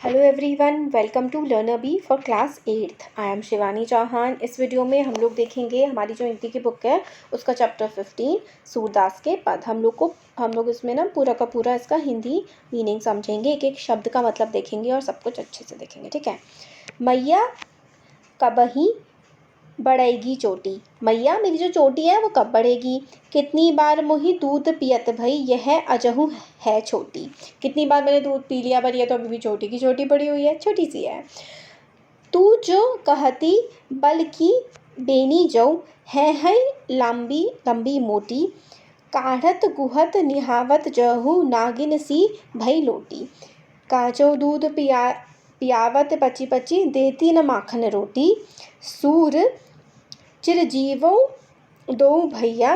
Hello everyone, welcome to Learner Bee for class 8th। I am Shivani Chauhan. इस video में हम लोग देखेंगे हमारी जो हिंदी की बुक है उसका चैप्टर 15 सूरदास के पद। हम लोग इसमें ना पूरा का पूरा इसका हिंदी मीनिंग समझेंगे, एक एक शब्द का मतलब देखेंगे और सब कुछ अच्छे से देखेंगे। ठीक है। मैया कबही बढ़ेगी चोटी। मैया मेरी जो चोटी है वो कब बढ़ेगी। कितनी बार मोही दूध पियत भई यह अजहू है छोटी। कितनी बार मैंने दूध पी लिया पर ये तो अभी भी छोटी की छोटी पड़ी हुई है, छोटी सी है। तू जो कहती बल की बेनी जऊ है लंबी लंबी मोटी। काढ़त गुहत निहावत जहू नागिन सी भई लोटी। काचो दूध पियावत पची पची देती न माखन रोटी। सूर चिरजीवों दो भैया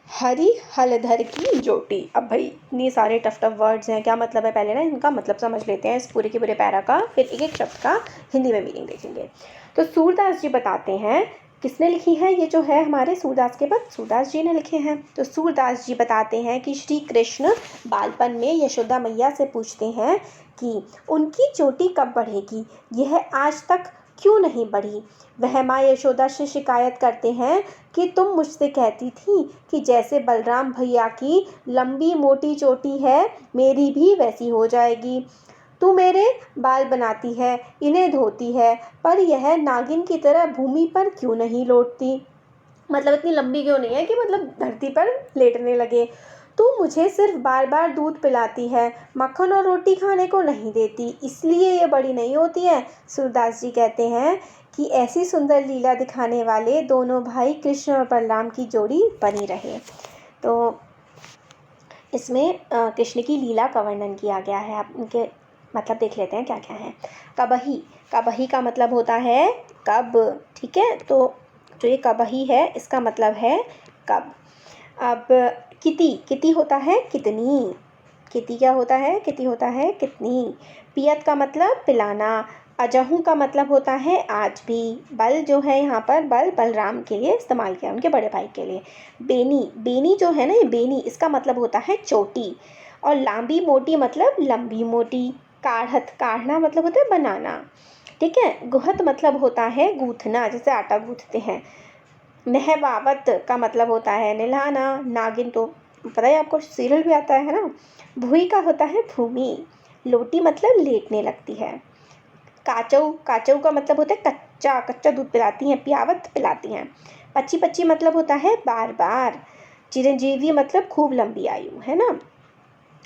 हरी हलधर की जोटी। अब भाई इतनी सारे टफ वर्ड्स हैं, क्या मतलब है पहले ना इनका मतलब समझ लेते हैं, इस पूरे के पूरे पैरा का, फिर एक एक शब्द का हिंदी में मीनिंग देखेंगे। तो सूरदास जी बताते हैं, किसने लिखी है ये जो है हमारे सूरदास के पद, सूरदास जी ने लिखे हैं। तो सूरदास जी बताते हैं कि श्री कृष्ण बालपन में यशोदा मैया से पूछते हैं कि उनकी चोटी कब बढ़ेगी, यह आज तक क्यों नहीं बढ़ी। वह माँ यशोदा से शिकायत करते हैं कि तुम मुझसे कहती थी कि जैसे बलराम भैया की लंबी मोटी चोटी है मेरी भी वैसी हो जाएगी। तू मेरे बाल बनाती है, इन्हें धोती है, पर यह नागिन की तरह भूमि पर क्यों नहीं लौटती। मतलब इतनी लंबी क्यों नहीं है कि मतलब धरती पर लेटने लगे। तू मुझे सिर्फ बार बार दूध पिलाती है, मक्खन और रोटी खाने को नहीं देती, इसलिए ये बड़ी नहीं होती है। सूरदास जी कहते हैं कि ऐसी सुंदर लीला दिखाने वाले दोनों भाई कृष्ण और बलराम की जोड़ी बनी रहे। तो इसमें कृष्ण की लीला का वर्णन किया गया है। आप उनके मतलब देख लेते हैं क्या क्या है। कबही, कबही का मतलब होता है कब। ठीक है, तो जो ये कबही है इसका मतलब है कब। अब किति, किति होता है कितनी। किति क्या होता है, किति होता है कितनी। पियत का मतलब पिलाना। अजहू का मतलब होता है आज भी। बल जो है यहाँ पर बल बलराम के लिए इस्तेमाल किया, उनके बड़े भाई के लिए। बेनी, बेनी जो है ना ये बेनी, इसका मतलब होता है चोटी। और लांबी मोटी मतलब लंबी मोटी। काढ़त, काढ़ना मतलब होता है बनाना। ठीक है। गुहत मतलब होता है गूंथना, जैसे आटा गूंथते हैं। नहवावत का मतलब होता है नहलाना। नागिन तो पता है आपको, सीरियल भी आता है ना। भूई का होता है भूमि। लोटी मतलब लेटने लगती है। काचौ, काचौ का मतलब होता है कच्चा, कच्चा दूध पिलाती हैं। पियावत पिलाती हैं। पची पची मतलब होता है बार बार। चिरंजीवी मतलब खूब लंबी आयु, है ना।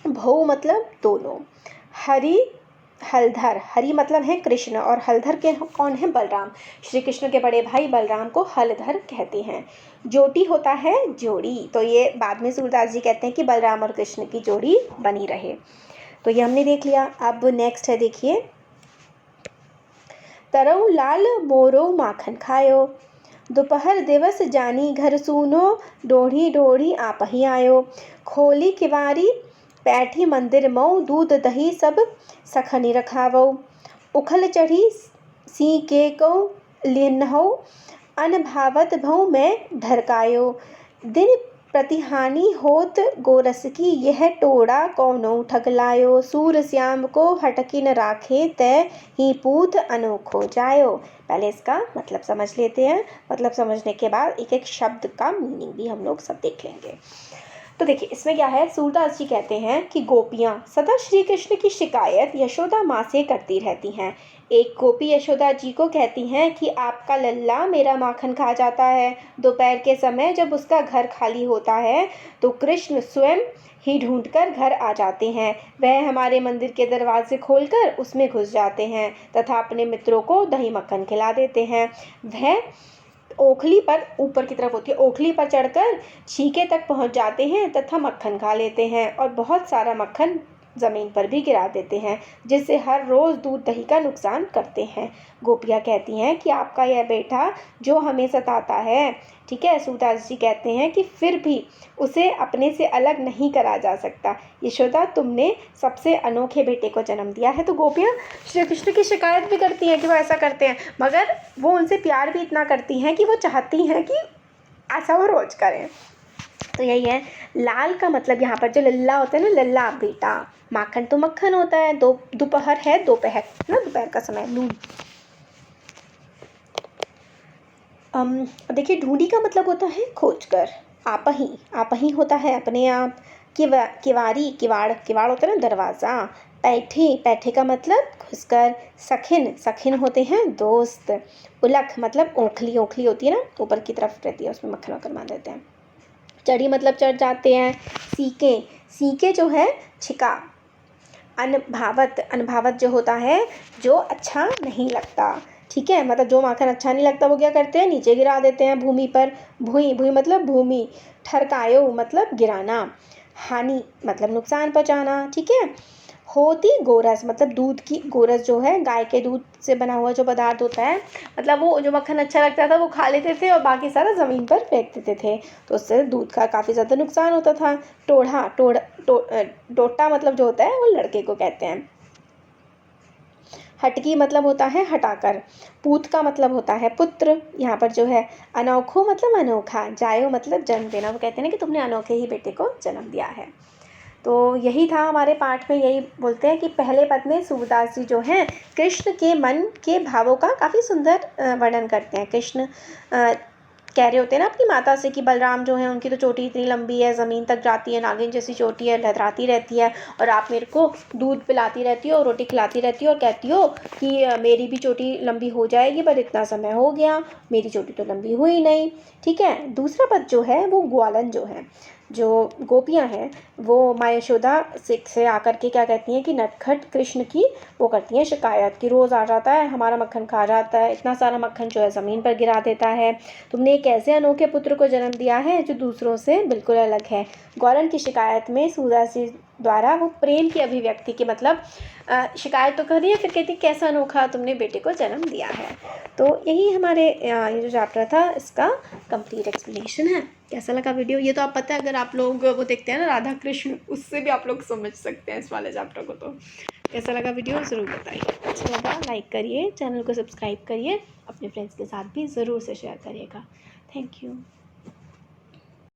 भौ मतलब दोनों। हरी हलधर, हरि मतलब है कृष्ण और हलधर के कौन है, बलराम। श्री कृष्ण के बड़े भाई बलराम को हलधर कहते हैं। जोटी होता है जोड़ी। तो ये बाद में सूरदास जी कहते हैं कि बलराम और कृष्ण की जोड़ी बनी रहे। तो ये हमने देख लिया। अब नेक्स्ट है, देखिए। तरऊ लाल मोरो माखन खायो, दोपहर दिवस जानी घर सूनो, डोढ़ी डोढ़ी आप ही आयो। खोली किवारी बैठी मंदिर मऊ, दूध दही सब सखनी रखावो। उखल चढ़ी सी के को लिन्हो, अन भावत भऊ में ढरकायो। दिन प्रतिहानि होत गोरस की, यह टोड़ा कौनो ठगलायो। सूर श्याम को हटकी न राखे, तय ही पूत अनोखो जायो। पहले इसका मतलब समझ लेते हैं। मतलब समझने के बाद एक एक शब्द का मीनिंग भी हम लोग सब देख लेंगे। तो देखिए इसमें क्या है, सूरदास जी कहते हैं कि गोपियाँ सदा श्री कृष्ण की शिकायत यशोदा माँ से करती रहती हैं। एक गोपी यशोदा जी को कहती हैं कि आपका लल्ला मेरा माखन खा जाता है। दोपहर के समय जब उसका घर खाली होता है तो कृष्ण स्वयं ही ढूंढकर घर आ जाते हैं। वह हमारे मंदिर के दरवाजे खोलकर उसमें घुस जाते हैं तथा अपने मित्रों को दही मक्खन खिला देते हैं। वह ओखली पर, ऊपर की तरफ होती है, ओखली पर चढ़कर छीके तक पहुंच जाते हैं तथा मक्खन खा लेते हैं और बहुत सारा मक्खन ज़मीन पर भी गिरा देते हैं, जिससे हर रोज़ दूध दही का नुकसान करते हैं। गोपियाँ कहती हैं कि आपका यह बेटा जो हमें सताता है, ठीक है। सूरदास जी कहते हैं कि फिर भी उसे अपने से अलग नहीं करा जा सकता। यशोदा तुमने सबसे अनोखे बेटे को जन्म दिया है। तो गोपियाँ श्री कृष्ण की शिकायत भी करती हैं कि वो ऐसा करते हैं, मगर वो उनसे प्यार भी इतना करती हैं कि वो चाहती हैं कि ऐसा वो रोज़ करें। तो यही है। लाल का मतलब यहाँ पर जो लल्ला होता है ना, लल्ला बेटा। माखन तो मक्खन होता है। दोपहर है, दोपहर ना, दोपहर का समय, नून। देखिए ढूंढी का मतलब होता है खोज कर। आपही, आपही होता है अपने आप। किवारी, किवाड़, किवाड़ होता है ना दरवाज़ा। पैठे, पैठे का मतलब घुसकर। सखिन, सखिन होते हैं दोस्त। उलख मतलब ओखली, ओखली होती है ना, ऊपर की तरफ रहती है, उसमें मक्खन वक्खन बांध देते हैं। चढ़ी मतलब चढ़ जाते हैं। सीके, सीके जो है छिका। अनभावत, अनभावत जो होता है जो अच्छा नहीं लगता, ठीक है, मतलब जो माखन अच्छा नहीं लगता वो क्या करते हैं, नीचे गिरा देते हैं भूमि पर। भूई, भूई मतलब भूमि। ठरकायो मतलब गिराना। हानि मतलब नुकसान पहुंचाना, ठीक है। होती गोरस मतलब दूध की, गोरस जो है गाय के दूध से बना हुआ जो पदार्थ होता है, मतलब वो जो मक्खन अच्छा लगता था वो खा लेते थे और बाकी सारा ज़मीन पर फेंक देते थे, तो उससे दूध का काफ़ी ज़्यादा नुकसान होता था। टोढ़ा, डोटा मतलब जो होता है वो लड़के को कहते हैं। हटकी मतलब होता है हटाकर। पूत का मतलब होता है पुत्र, यहाँ पर जो है। अनोखो मतलब अनोखा। जायो मतलब जन्म देना, वो कहते हैं ना कि तुमने अनोखे ही बेटे को जन्म दिया है। तो यही था हमारे पाठ में। यही बोलते हैं कि पहले पद में सूरदास जी जो हैं कृष्ण के मन के भावों का काफ़ी सुंदर वर्णन करते हैं। कृष्ण कह रहे होते हैं ना अपनी माता से कि बलराम जो है उनकी तो चोटी इतनी लंबी है, ज़मीन तक जाती है, नागिन जैसी चोटी है, लहराती रहती है, और आप मेरे को दूध पिलाती रहती हो, रोटी खिलाती रहती हो और कहती हो कि मेरी भी चोटी लंबी हो जाएगी, पर इतना समय हो गया, मेरी चोटी तो लंबी हुई नहीं, ठीक है। दूसरा पद जो है वो ग्वालन जो है, जो गोपियाँ हैं वो माँ यशोदा से आकर के क्या कहती हैं कि नटखट कृष्ण की वो करती हैं शिकायत कि रोज़ आ जाता है, हमारा मक्खन खा जाता है, इतना सारा मक्खन जो है ज़मीन पर गिरा देता है, तुमने एक ऐसे अनोखे पुत्र को जन्म दिया है जो दूसरों से बिल्कुल अलग है। ग्वालन की शिकायत में सूरदास जी द्वारा वो प्रेम की अभिव्यक्ति की मतलब शिकायत तो कर रही है, फिर कहती कैसा अनोखा तुमने बेटे को जन्म दिया है। तो यही हमारे ये जो चैप्टर था इसका कंप्लीट एक्सप्लेनेशन है। कैसा लगा वीडियो, ये तो आप पता है अगर आप लोग वो देखते हैं ना राधा कृष्ण, उससे भी आप लोग समझ सकते हैं इस वाले चैप्टर को। तो कैसा लगा वीडियो ज़रूर बताइए, अच्छा लगा लाइक करिए, चैनल को सब्सक्राइब करिए, अपने फ्रेंड्स के साथ भी ज़रूर से शेयर करिएगा। Thank you.